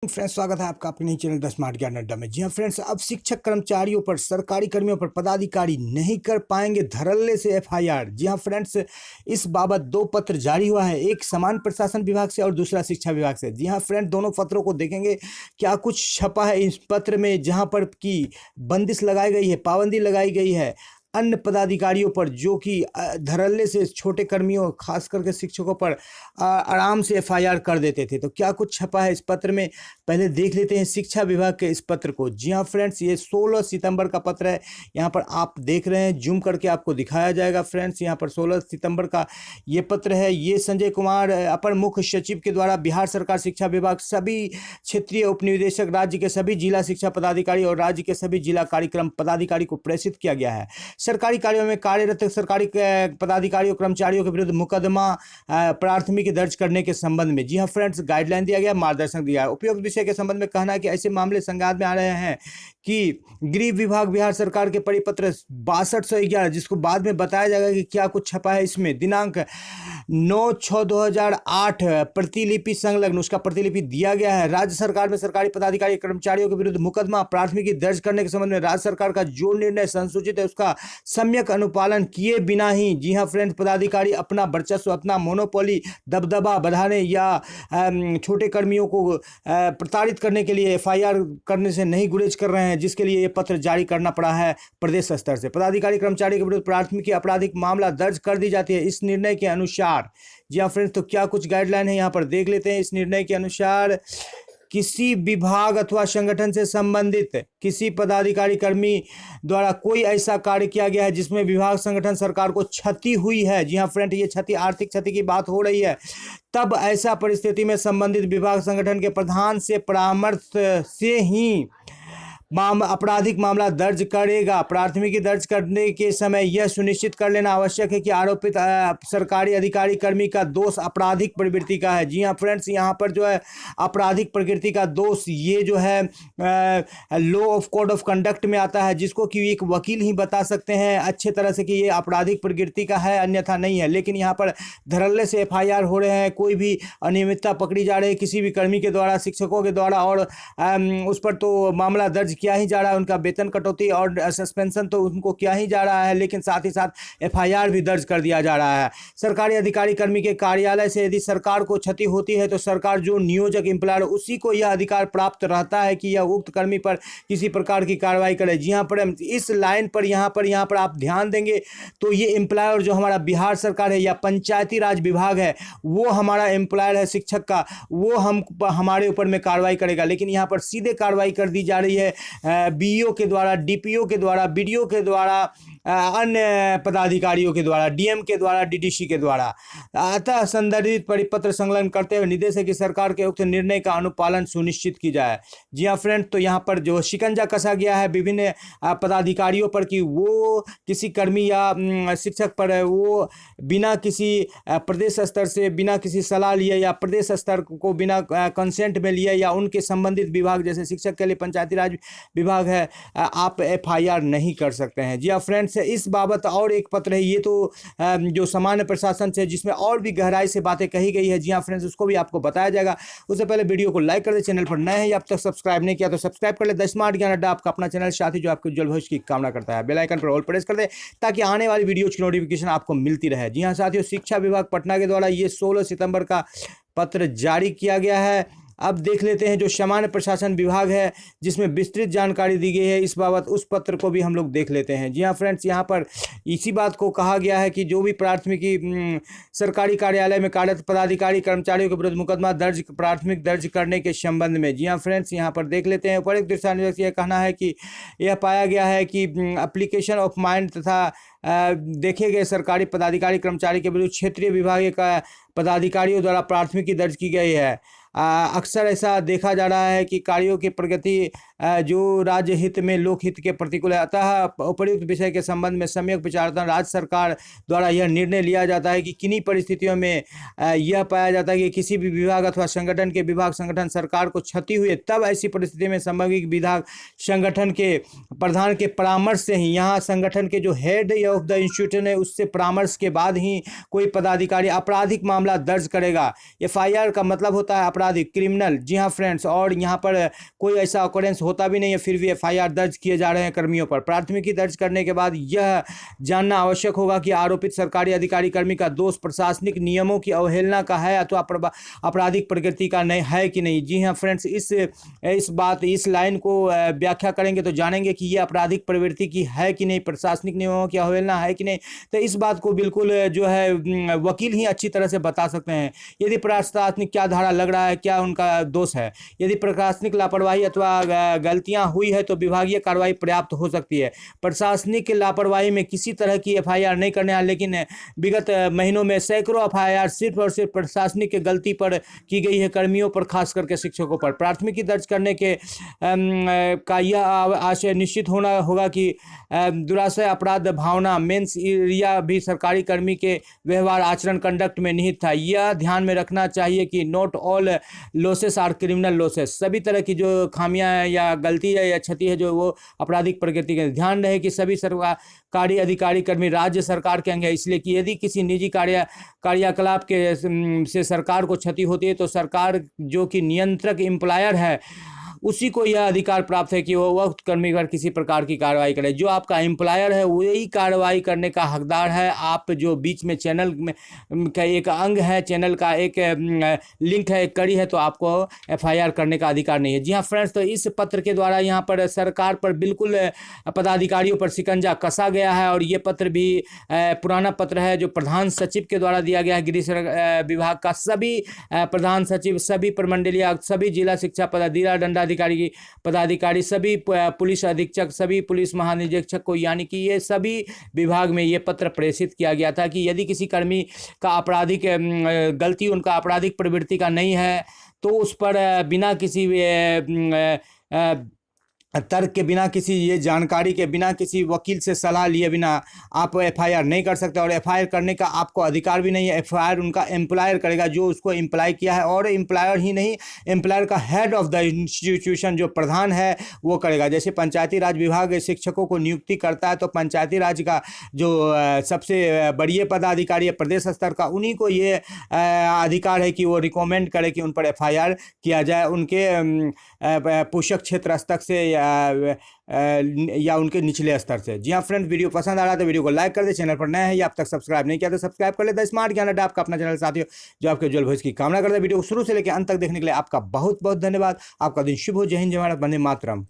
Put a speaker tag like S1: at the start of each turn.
S1: Friends, स्वागत है आपका अपने ही चैनल द स्मार्ट ज्ञान अड्डा में। जी हाँ फ्रेंड्स, अब शिक्षक कर्मचारियों पर, सरकारी कर्मियों पर पदाधिकारी नहीं कर पाएंगे धड़ल्ले से एफआईआर। जी हाँ फ्रेंड्स, इस बाबत दो पत्र जारी हुआ है, एक समान प्रशासन विभाग से और दूसरा शिक्षा विभाग से। जी हाँ फ्रेंड्स, दोनों पत्रों को देखेंगे क्या कुछ छपा है इस पत्र में, जहाँ पर की बंदिश लगाई गई है, पाबंदी लगाई गई है अन्य पदाधिकारियों पर जो कि धड़ल्ले से छोटे कर्मियों खास करके शिक्षकों पर आराम से एफआईआर कर देते थे। तो क्या कुछ छपा है इस पत्र में, पहले देख लेते हैं शिक्षा विभाग के इस पत्र को। जी हाँ फ्रेंड्स, ये 16 सितंबर का पत्र है। यहाँ पर आप देख रहे हैं, जूम करके आपको दिखाया जाएगा फ्रेंड्स। यहाँ पर 16 सितंबर का ये पत्र है। ये संजय कुमार अपर मुख्य सचिव के द्वारा बिहार सरकार शिक्षा विभाग, सभी क्षेत्रीय उपनिदेशक, राज्य के सभी जिला शिक्षा पदाधिकारी और राज्य के सभी जिला कार्यक्रम पदाधिकारी को प्रेषित किया गया है। सरकारी कार्यों में कार्यरत सरकारी पदाधिकारियों कर्मचारियों के विरुद्ध मुकदमा प्राथमिकी दर्ज करने के संबंध में। जी हाँ फ्रेंड्स, गाइडलाइन दिया गया, मार्गदर्शन दिया है। उपयुक्त विषय के संबंध में कहना है कि ऐसे मामले संज्ञान में आ रहे हैं कि गृह विभाग बिहार सरकार के परिपत्र 6211, जिसको बाद में बताया जाएगा कि क्या कुछ छपा है इसमें, दिनांक 9/6/2008 प्रतिलिपि संलग्न, उसका प्रतिलिपि दिया गया है। राज्य सरकार में सरकारी पदाधिकारी कर्मचारियों के विरुद्ध मुकदमा प्राथमिकी दर्ज करने के संबंध में राज्य सरकार का जो निर्णय संसूचित है उसका सम्यक अनुपालन किए बिना ही, जी हाँ फ्रेंड्स, पदाधिकारी अपना वर्चस्व, अपना मोनोपोली दबदबा बढ़ाने या छोटे कर्मियों को प्रताड़ित करने के लिए एफआईआर करने से नहीं गुरेज कर रहे हैं, जिसके लिए ये पत्र जारी करना पड़ा है प्रदेश स्तर से। पदाधिकारी कर्मचारी के विरुद्ध प्राथमिकी आपराधिक मामला दर्ज कर दी जाती है इस निर्णय के अनुसार। जी हाँ फ्रेंड्स, तो क्या कुछ गाइडलाइन है यहाँ पर देख लेते हैं। इस निर्णय के अनुसार किसी विभाग अथवा संगठन से संबंधित किसी पदाधिकारी कर्मी द्वारा कोई ऐसा कार्य किया गया है जिसमें विभाग संगठन सरकार को क्षति हुई है, जी हाँ फ्रेंड, ये क्षति आर्थिक क्षति की बात हो रही है, तब ऐसा परिस्थिति में संबंधित विभाग संगठन के प्रधान से परामर्श से ही आपराधिक मामला दर्ज करेगा। प्राथमिकी दर्ज करने के समय यह सुनिश्चित कर लेना आवश्यक है कि आरोपित सरकारी अधिकारी कर्मी का दोष आपराधिक प्रवृत्ति का है। जी हाँ फ्रेंड्स, यहाँ पर जो है आपराधिक प्रकृति का दोष, ये जो है law of code of conduct में आता है, जिसको कि एक वकील ही बता सकते हैं अच्छे तरह से कि ये आपराधिक प्रकृति का है, अन्यथा नहीं है। लेकिन यहाँ पर धड़ल्ले से एफआईआर हो रहे हैं, कोई भी अनियमितता पकड़ी जा रही है किसी भी कर्मी के द्वारा, शिक्षकों के द्वारा, और उस पर तो मामला दर्ज किया ही जा रहा है, उनका वेतन कटौती और सस्पेंशन तो उनको किया ही जा रहा है, लेकिन साथ ही साथ एफआईआर भी दर्ज कर दिया जा रहा है। सरकारी अधिकारी कर्मी के कार्यालय से यदि सरकार को क्षति होती है तो सरकार जो नियोजक एम्प्लॉयर, उसी को यह अधिकार प्राप्त रहता है कि यह उक्त कर्मी पर किसी प्रकार की कार्रवाई करे। जी हाँ पर इस लाइन पर यहाँ पर आप ध्यान देंगे तो ये एम्प्लॉयर जो हमारा बिहार सरकार है या पंचायती राज विभाग है, वो हमारा एम्प्लॉयर है शिक्षक का, वो हमारे ऊपर में कार्रवाई करेगा। लेकिन यहाँ पर सीधे कार्रवाई कर दी जा रही है बीईओ के द्वारा, डीपीओ के द्वारा, बीडीओ के द्वारा, अन्य पदाधिकारियों के द्वारा, डीएम के द्वारा, डीडीसी के द्वारा। अतः संदर्भित परिपत्र संलग्न करते हुए निर्देश है कि सरकार के उक्त निर्णय का अनुपालन सुनिश्चित की जाए। जी हाँ फ्रेंड, तो यहाँ पर जो शिकंजा कसा गया है विभिन्न पदाधिकारियों पर कि वो किसी कर्मी या शिक्षक पर वो बिना किसी प्रदेश स्तर से बिना किसी सलाह लिए या प्रदेश स्तर को बिना कंसेंट में लिए या उनके संबंधित विभाग, जैसे शिक्षक के लिए पंचायती राज विभाग है, आप एफआईआर नहीं कर सकते हैं। जी हाँ फ्रेंड्स, इस बाबत और एक पत्र है, ये तो जो सामान्य प्रशासन से, जिसमें और भी गहराई से बातें कही गई है। जी हाँ फ्रेंड्स, उसको भी आपको बताया जाएगा। उससे पहले वीडियो को लाइक कर दे, चैनल पर नए हैं या अब तक सब्सक्राइब नहीं किया तो सब्सक्राइब कर ले। द स्मार्ट ज्ञान अड्डा आपका अपना चैनल, साथ ही जो आपके उज्जवल भविष्य की कामना करता है। बेल आइकन पर ऑल प्रेस कर दे ताकि आने वाली वीडियोज की नोटिफिकेशन आपको मिलती रहे। जी हाँ साथियों, शिक्षा विभाग पटना के द्वारा ये 16 सितंबर का पत्र जारी किया गया है। अब देख लेते हैं जो सामान्य प्रशासन विभाग है, जिसमें विस्तृत जानकारी दी गई है इस बाबत, उस पत्र को भी हम लोग देख लेते हैं। जी हाँ फ्रेंड्स, यहाँ पर इसी बात को कहा गया है कि जो भी प्राथमिकी सरकारी कार्यालय में कार्यरत पदाधिकारी कर्मचारियों के विरुद्ध मुकदमा दर्ज प्राथमिक दर्ज करने के संबंध में। जी हाँ फ्रेंड्स, यहाँ पर देख लेते हैं। उपरोक्त दिशा निर्देश यह कहना है कि यह पाया गया है कि एप्लीकेशन ऑफ माइंड तथा देखे गए सरकारी पदाधिकारी कर्मचारी के विरुद्ध क्षेत्रीय विभाग का पदाधिकारियों द्वारा प्राथमिकी दर्ज की गई है। अक्सर ऐसा देखा जा रहा है कि कार्यों की प्रगति जो राज्य हित में लोक हित के प्रतिकूल है। अतः उपर्युक्त विषय के संबंध में सम्यक विचारधारा राज्य सरकार द्वारा यह निर्णय लिया जाता है कि किन्हीं परिस्थितियों में यह पाया जाता है कि किसी भी विभाग अथवा संगठन के विभाग संगठन सरकार को क्षति हुई है, तब ऐसी परिस्थिति में संबंधित विभाग संगठन के प्रधान के परामर्श से ही, यहाँ संगठन के जो हेड ऑफ द इंस्टीट्यूशन है उससे परामर्श के बाद ही कोई पदाधिकारी आपराधिक मामला दर्ज करेगा। एफआईआर का मतलब होता है आपराधिक अपराधी क्रिमिनल, जी हाँ फ्रेंड्स, और यहाँ पर कोई ऐसा ऑकरेंस होता भी नहीं है फिर भी एफआईआर दर्ज किए जा रहे हैं कर्मियों पर। प्राथमिकी दर्ज करने के बाद यह जानना आवश्यक होगा कि आरोपित सरकारी अधिकारी कर्मी का दोष प्रशासनिक नियमों की अवहेलना का है अथवा आपराधिक प्रकृति का नहीं है कि नहीं। जी हाँ फ्रेंड्स, इस लाइन को व्याख्या करेंगे तो जानेंगे कि यह आपराधिक प्रवृत्ति की है कि नहीं, प्रशासनिक नियमों की अवहेलना है कि नहीं। तो इस बात को बिल्कुल जो है वकील ही अच्छी तरह से बता सकते हैं। यदि प्रशासनिक क्या धारा लग रहा है, क्या उनका दोष है। यदि प्रशासनिक लापरवाही अथवा गलतियां हुई है तो विभागीय कार्रवाई पर्याप्त हो सकती है। प्रशासनिक लापरवाही में किसी तरह की एफआईआर नहीं करने हैं, लेकिन विगत महीनों में सैकड़ों एफआईआर सिर्फ और सिर्फ प्रशासनिक गलती पर की गई है, कर्मियों पर, खास करके शिक्षकों पर। प्राथमिकी दर्ज करने के का यह आशय निश्चित होना होगा कि दुराशय अपराध भावना मेंस या भी सरकारी कर्मी के व्यवहार आचरण कंडक्ट में निहित था। यह ध्यान में रखना चाहिए कि not all losses are criminal losses, सभी तरह की जो खामियां या गलती है या क्षति है जो वो आपराधिक प्रकृति के। ध्यान रहे कि सभी सरकारी अधिकारी कर्मी राज्य सरकार के अंग है, इसलिए कि यदि किसी निजी कार्यकलाप के से सरकार को क्षति होती है तो सरकार जो कि नियंत्रक एम्प्लॉयर है उसी को यह अधिकार प्राप्त है कि वह कर्मी पर किसी प्रकार की कार्रवाई करे। जो आपका एम्प्लॉयर है वही कार्रवाई करने का हकदार है। आप जो बीच में चैनल में का एक अंग है, चैनल का एक लिंक है, एक कड़ी है, तो आपको एफआईआर करने का अधिकार नहीं है। जी हाँ फ्रेंड्स, तो इस पत्र के द्वारा यहाँ पर सरकार पर बिल्कुल पदाधिकारियों पर शिकंजा कसा गया है। और ये पत्र भी पुराना पत्र है जो प्रधान सचिव के द्वारा दिया गया है। गृह विभाग का सभी प्रधान सचिव, सभी प्रमंडलीय, सभी जिला शिक्षा पदाधिकारी, सभी पुलिस अधीक्षक, सभी पुलिस महानिरीक्षक को, यानी कि ये सभी विभाग में ये पत्र प्रेषित किया गया था कि यदि किसी कर्मी का आपराधिक गलती, उनका आपराधिक प्रवृत्ति का नहीं है तो उस पर बिना किसी तर्क के, बिना किसी ये जानकारी के, बिना किसी वकील से सलाह लिए बिना आप एफआईआर नहीं कर सकते। और एफआईआर करने का आपको अधिकार भी नहीं है। एफआईआर उनका एम्प्लॉयर करेगा जो उसको एम्प्लॉय किया है, और एम्प्लॉयर ही नहीं, एम्प्लॉयर का हेड ऑफ द इंस्टीट्यूशन जो प्रधान है वो करेगा। जैसे पंचायती राज विभाग शिक्षकों को नियुक्ति करता है तो पंचायती राज का जो सबसे बड़ी पदाधिकारी है प्रदेश स्तर का, उन्हीं को ये अधिकार है कि वो रिकमेंड करे कि उन पर एफआईआर किया जाए, उनके पोषक क्षेत्र स्तर से या उनके निचले स्तर से। जी हाँ फ्रेंड्स, वीडियो पसंद आ रहा है तो वीडियो को लाइक कर दे। चैनल पर नया है या अब तक सब्सक्राइब नहीं किया तो सब्सक्राइब कर ले। द स्मार्ट ज्ञान अड्डा आपका अपना चैनल साथियों जो आपके उज्जवल भविष्य की कामना करता है। वीडियो को शुरू से लेकर अंत तक देखने के लिए आपका बहुत बहुत धन्यवाद। आपका दिन शुभ हो। जय हिंद, जय भारत, वंदे मातरम।